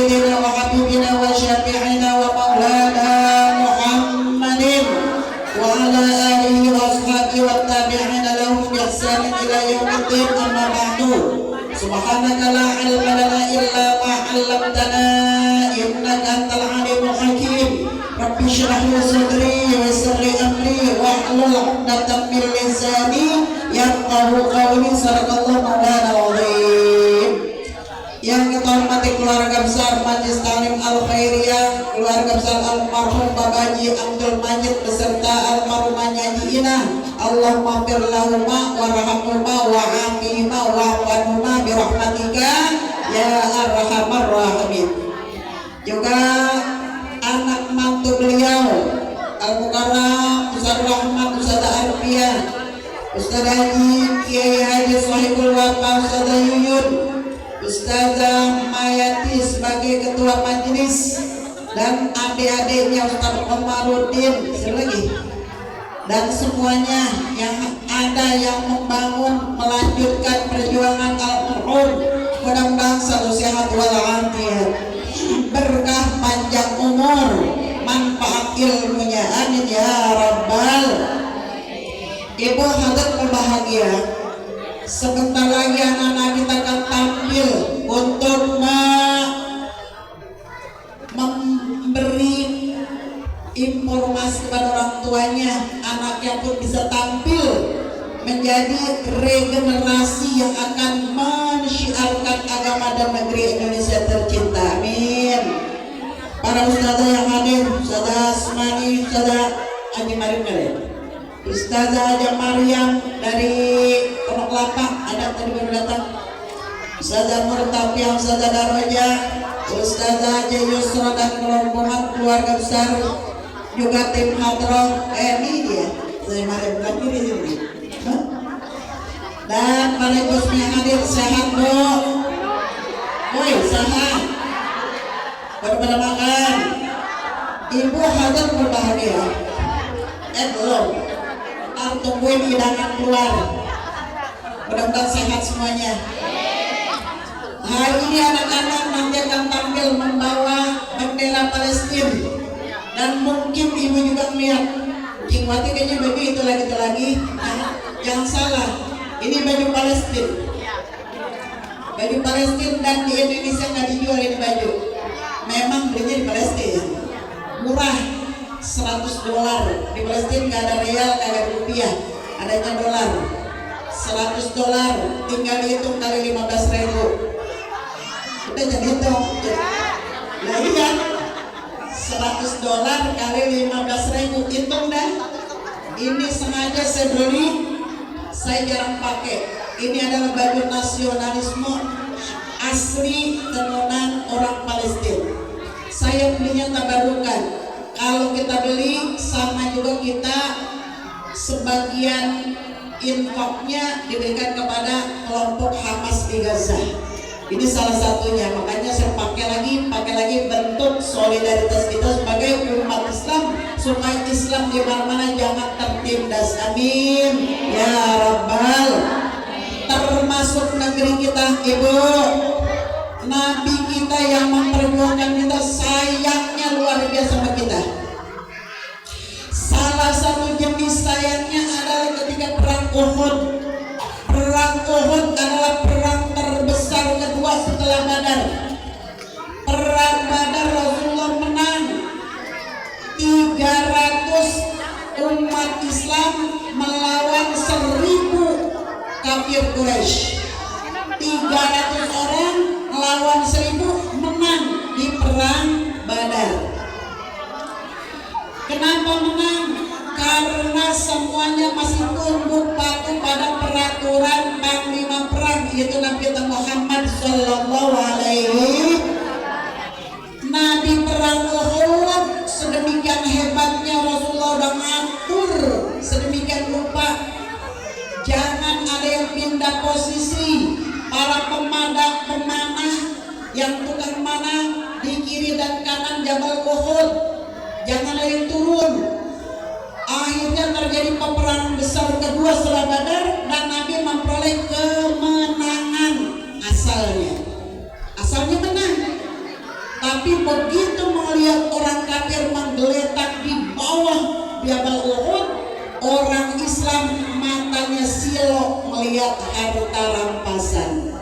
سيدنا وحبيبنا وشفيعنا ومولانا محمد وعلى آله وأصحابه والتابعين لهم بإحسان إلى يوم الدين. أما بعد سبحانك لا علم لنا إلا ما علمتنا إنك أنت العليم الحكيم. رب اشرح لي صدري ويسر لي أمري واحلل عقدة من لساني yafqahu qawli. Sadaqallahu maulana azim. Yang kita hormati keluarga besar Majelis Ta'lim Al-Khairiyah, keluarga besar almarhum Bapak Haji Abdul Majid beserta almarhumah Nyanyi Inah, Allahumma fir lahuma warhamhuma wa'afihima wa'afwanhuma birahmatika ya arhamar rahimin. Juga anak mantu beliau Al-Mukarram Ustaz Rahmat, Ustaz Arfiyah, Ustaz Haji Kiai Haji Sahibul Wafa, Ustaz Yuyun, Ustazah Mayati sebagai ketua majelis, dan adik-adiknya Ustaz Komarudin lagi, dan semuanya yang ada yang membangun melanjutkan perjuangan almarhum. Mudah-mudahan selalu sehat walafiat, berkah panjang umur, manfaat ilmunya, amin ya rabbal. Ibu hadirin berbahagia, sebentar lagi anak-anak kita akan tampil untuk memberi informasi kepada orang tuanya. Anaknya pun bisa tampil menjadi regenerasi yang akan mensyiarkan agama dan negeri Indonesia tercinta, amin. Para ustazah yang hadir, Ustazah Asmani, Ustazah Haji Maryam, Ustazah Haja Maryam dari Pondok Kelapa ada tadi baru datang, Ustazah Murtafiah, Ustazah Daroja, Ustazah Haja Yusra dan rombongan keluarga besar, juga tim hadroh ini dia saya Maryam lagi di sini, dan para ibu yang hadir. Sehat bu, woi sehat, pada makan. Ibu hadir berbahagia, belum tungguin hidangan keluar. Mudah-mudahan sehat semuanya. Hari ini anak-anak nanti akan tampil membawa bendera Palestina, dan mungkin ibu juga melihat Cingwati kayaknya baju itu lagi. Jangan salah, ini baju Palestina. Baju Palestina, dan di Indonesia nggak dijual ini baju. Memang belinya di Palestina murah, $100. Di Palestina nggak ada real, nggak ada rupiah, adanya dolar. $100 tinggal dihitung kali 15.000, udah jadi hitung. Nah iya, $100 kali 15.000, hitung dah. Ini sengaja saya beli, saya jarang pakai. Ini adalah baju nasionalisme asli tenunan orang Palestina. Saya belinya tabarukan. Kalau kita beli sama juga kita sebagian infaknya diberikan kepada kelompok Hamas di Gaza. Ini salah satunya, makanya saya pakai lagi bentuk solidaritas kita sebagai umat Islam, supaya Islam di mana-mana jangan tertindas, amin ya rabbal. Termasuk negeri kita, ibu, Nabi kita yang memperjuangkan kita, sayangnya luar biasa sama kita. Salah satu jenis sayangnya adalah ketika perang Uhud. Perang Uhud adalah perang terbesar kedua setelah Badar. Perang Badar Rasulullah menang. 300 umat Islam melawan 1000 kafir Quraisy. 300 orang melawan 1000 menang di perang Badar. Kenapa menang? Karena semuanya masih tunduk patuh pada peraturan panglima perang, yaitu Nabi Muhammad Sallallahu Alaihi. Nabi perang Uhud sedemikian hebatnya, Rasulullah udah ngatur sedemikian rupa, jangan ada yang pindah posisi. Para pemanah yang tukang manah di kiri dan kanan Jabal Uhud, jangan ada yang turun. Akhirnya terjadi peperangan besar kedua setelah Badar, dan Nabi memperoleh kemenangan. Asalnya menang, Tapi begitu melihat orang kafir menggeletak di bawah Jabal Uhud, orang Islam matanya silok melihat harta rampasan.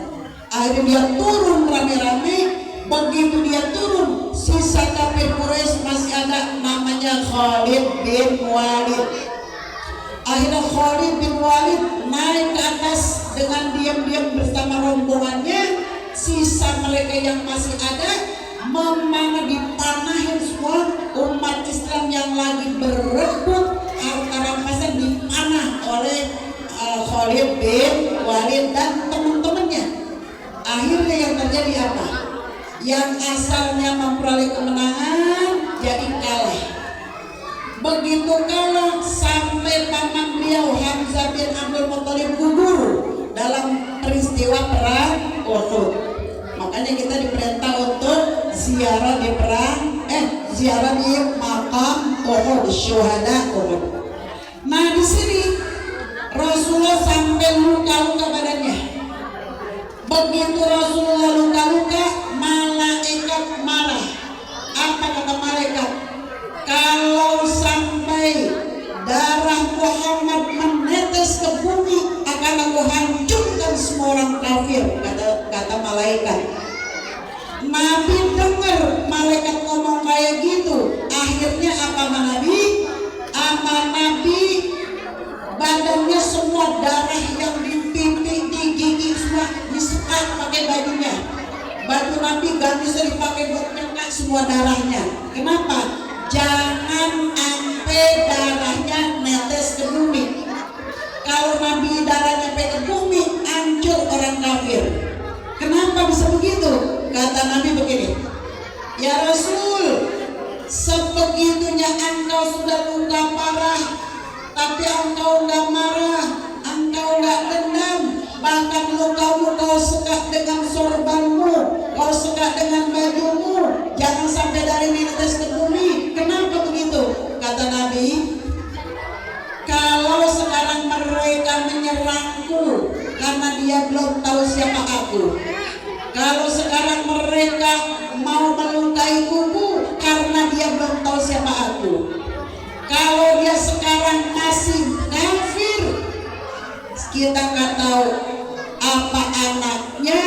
Akhirnya dia turun rame-rame. Begitu dia turun, sisa kafir Quraisy masih ada, namanya Khalid bin Walid. Akhirnya Khalid bin Walid naik ke atas dengan diam-diam bersama rombongannya. Sisa mereka yang masih ada memang dipanahin semua. Umat Islam yang lagi berebut harta rampasan dipanah oleh Khalid bin Walid dan teman-temannya. Akhirnya yang terjadi apa? Yang asalnya memperoleh kemenangan jadi kalah. Begitu kalah sampai paman beliau Hamzah bin Abdul Muthalib gugur dalam peristiwa perang Uhud. Makanya kita diperintah untuk ziarah di ziarah di makam Uhud, syuhada Uhud. Nah di sini Rasulullah sampai luka-luka badannya. Begitu Rasulullah luka-luka, malaikat marah. Apa kata malaikat? Kalau sampai darah Muhammad menetes ke bumi, akan aku hancurkan semua orang kafir, kata malaikat. Nabi dengar malaikat ngomong kayak gitu. Akhirnya apa Nabi? Badannya semua darah yang di pipi, di gigi semua disekat pakai bajunya. Baju Nabi gak bisa dipakai buat nyengkat semua darahnya. Kenapa? Jangan sampai darahnya netes ke bumi. Kalau Nabi darahnya sampai ke bumi, hancur orang kafir. Kenapa bisa begitu? Kata Nabi begini, ya Rasul, sebegitunya engkau sudah luka parah, tapi engkau gak marah, engkau gak dendam. Bahkan lukamu kau sekat dengan sorbanmu, kau sekat dengan bajumu. Jangan sampai dari netes ke bumi. Kenapa begitu? Kata Nabi, kalau sekarang mereka menyerangku karena dia belum tahu siapa aku. Kalau sekarang mereka mau melukai kuku karena dia belum tahu siapa aku. Kalau dia sekarang masih kafir, kita nggak tahu apa anaknya,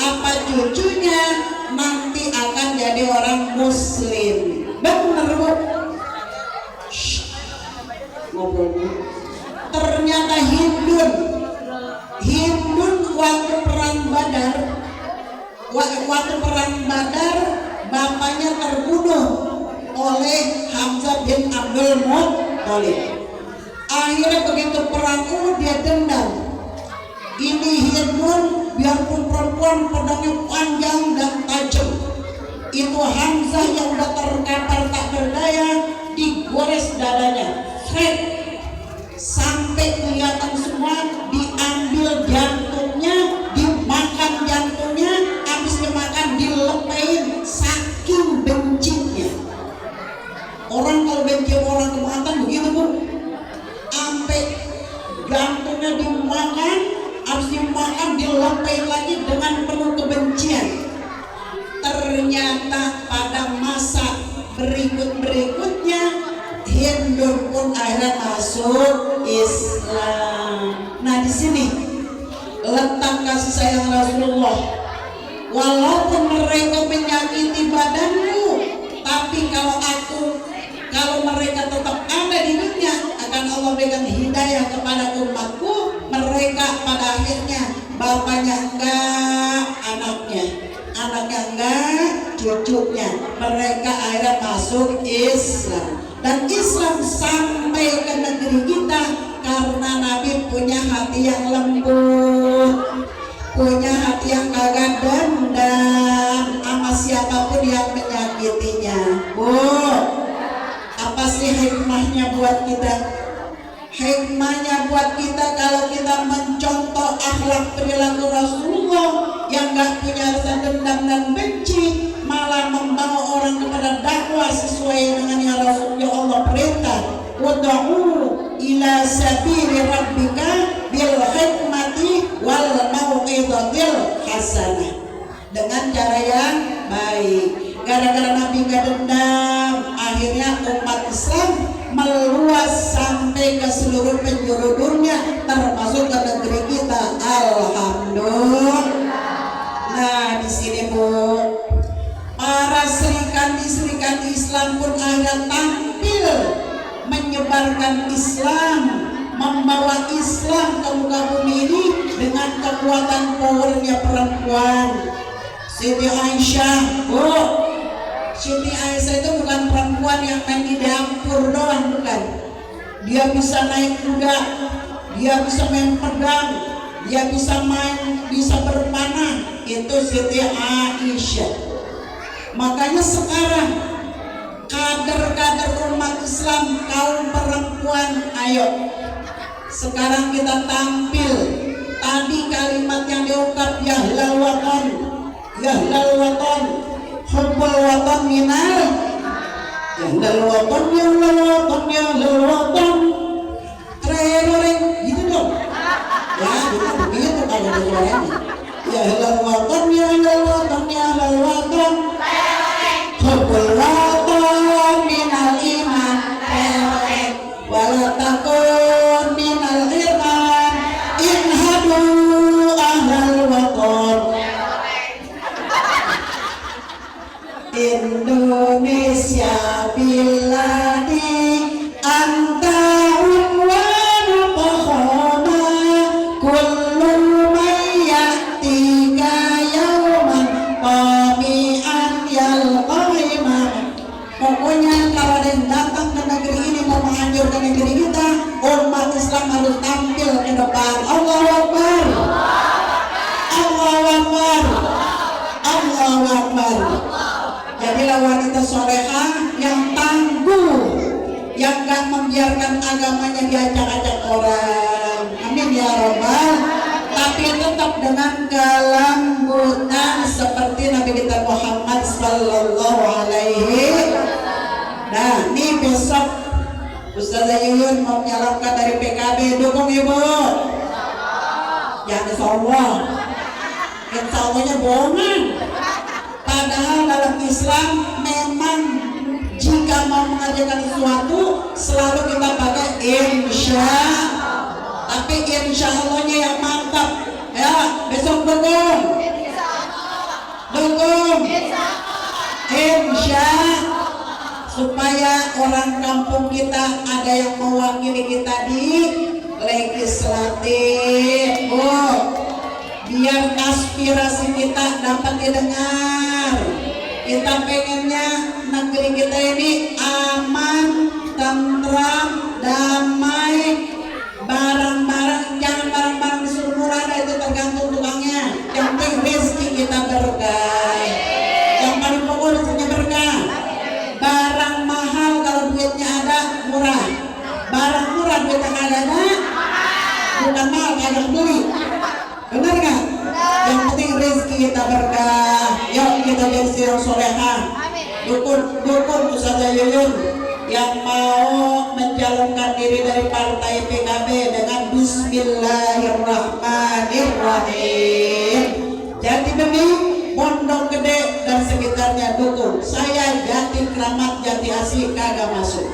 apa cucunya nanti akan jadi orang Muslim. Benar Bu? Ngobrol. Ternyata Hindun waktu perang Badar, bapaknya terbunuh oleh Hamzah bin Abdul Muthalib. Akhirnya begitu perang dia dendam. Ini Hindun biarpun perempuan pedangnya panjang dan tajam. Itu Hamzah yang udah terkapar tak berdaya, digores dadanya. Sampai kelihatan semua, diambil jantungnya, dimakan jantungnya, habis dimakan dilepein, saking bencinya. Orang kalau benci orang kematan begitu Bu, sampai jantungnya dimakan, habis dimakan dilepein lagi dengan penuh kebencian. Ternyata pada masa berikutnya Hindun pun akhirnya masuk Islam. Nah di sini letak kasih sayang Rasulullah. Walaupun mereka menyakiti badanmu, tapi kalau mereka tetap ada di dunia, akan Allah berikan hidayah kepada umatku. Mereka pada akhirnya bapaknya enggak, anaknya enggak, cucunya. Mereka akhirnya masuk Islam. Dan Islam sampai ke negeri kita karena Nabi punya hati yang lembut, punya hati yang kagak dendam sama siapapun yang menyakitinya. Bu, apa sih hikmahnya buat kita? Hikmahnya buat kita kalau kita mencontoh akhlak perilaku Rasulullah yang gak punya rasa dendam dan benci, malah membawa orang kepada dakwah sesuai dengan yang Allah perintah. Wad'u ila sabili rabbika bil hikmati wal mau'izatil hasanah, dengan cara yang baik. Gara-gara Nabi gak dendam, akhirnya umat Islam meluas sampai ke seluruh penjuru dunia, termasuk ke negeri kita. Alhamdulillah. Nah di sini Bu, para serikandi Islam pun akhirnya tampil menyebarkan Islam, membawa Islam ke muka bumi ini dengan kekuatan powernya perempuan. Siti Aisyah, Bu, Siti Aisyah itu bukan perempuan yang main di dapur doang, bukan. Dia bisa naik kuda, dia bisa main pedang, dia bisa berpanah. Itu Siti Aisyah. Makanya sekarang kader-kader umat Islam, kaum perempuan, ayo sekarang kita tampil. Tadi kalimat yang diungkap, yahlal watan, yahlal watan, hubbul watan minal, yahlal watan, yahlal watan, yahlal watan, teroreng gitu dong ya, bukan begitu kalau ada suaranya. Yahlal watan, yahlal watan, yahlal watan, hubbul watan minal iman, teroreng wala takun minal iman, inhadu ahlal watan. Indonesia biladi anta unwanu fakhama kullu mayyatika yauman qami'an yalqaima. Pokoknya kalau ada yang datang ke negeri ini mau menghancurkan negeri kita, umat Islam harus tampil ke depan. Allahu Akbar, Allahu Akbar, Allahu Akbar. Jadilah wanita solehah yang tangguh, yang gak membiarkan agamanya diacak-acak orang. Amin ya Rabbal. Tapi tetap dengan kelembutan seperti Nabi kita Muhammad sallallahu alaihi. Nah, ini besok Ustazah Yuyun mau menyalurkan dari PKB, dukung Ibu. Jangan insyaallah. Insyaallah-nya bohongan. Padahal dalam Islam memang jika mau mengerjakan sesuatu selalu kita pakai insya. Tapi insya Allahnya yang mantap ya. Besok dukung, dukung insya, supaya orang kampung kita ada yang mewakili kita di legislatif. Biar aspirasi kita dapat didengar. Kita pengennya negeri kita ini aman, tentram, damai. Barang-barang, jangan barang-barang disuruh murah, itu tergantung tukangnya. Yang penting rezeki kita berkah. Yang paling pokok rezekinya berkah. Barang mahal kalau duitnya ada murah. Barang murah duitnya kagak ada, bukan mahal kagak beli. Benar nggak? Yang penting rezeki kita berkah. Yuk kita jadi sirang solehah. Dukun Ustazah Yuyun yang mau mencalonkan diri dari partai PKB dengan Bismillahirrahmanirrahim. Jati Bening, Pondok Gede dan sekitarnya dukung. Saya Jati Kramat, Jati Asih kagak masuk.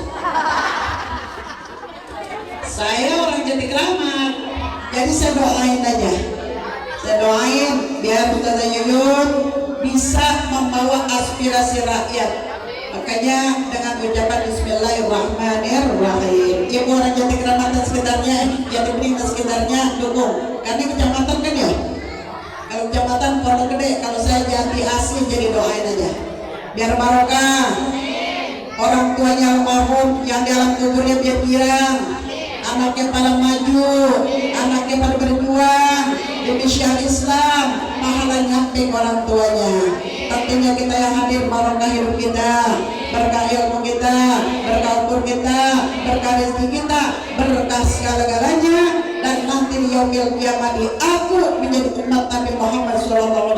Saya orang Jati Kramat, jadi saya doain aja. Saya doain biar Ustazah Yuyun bisa membawa aspirasi rakyat. Makanya dengan ucapan Bismillahirrahmanirrahim, ibu orang Jati Kramat dan sekitarnya, Jati Bening dan sekitarnya dukung. Karena kecamatan kan ya. Kalau kecamatan Pondok Gede, kalau saya Jati Asih jadi doain aja. Biar barokah. Orang tuanya almarhum yang di alam kuburnya biar girang. Anaknya pada maju, anaknya pada berjuang demi syiar Islam, pahala nyampe orang tuanya. Tentunya kita yang hadir, barokah hidup kita, berkah ilmu kita, berkah umur kita, berkah rezeki kita, berkah segala-galanya. Dan nanti di yaumil qiyamah aku menjadi umat Nabi Muhammad SAW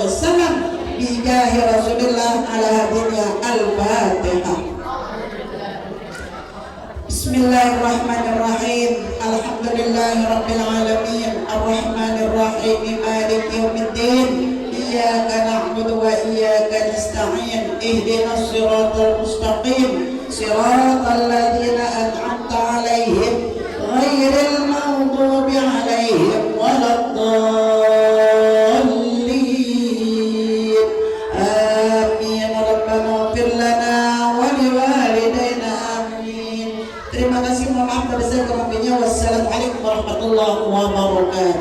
bijahi Rasulullah ala hadinnya al-Fatihah. Bismillahirrahmanirrahim. Alhamdulillahirabbil alamin, arrahmanirrahim, maliki yaumiddin. Iyyaka na'budu wa iyyaka nasta'in. Ihdinas المستقيم صراط الذين أنعمت عليهم غير المغضوب عليهم ولا الضالين آمين ربنا اغفر لنا ولوالدينا آمين. Terima kasih, mohon maaf pada saya kurang lebihnya. Wassalamualaikum warahmatullahi wabarakatuh.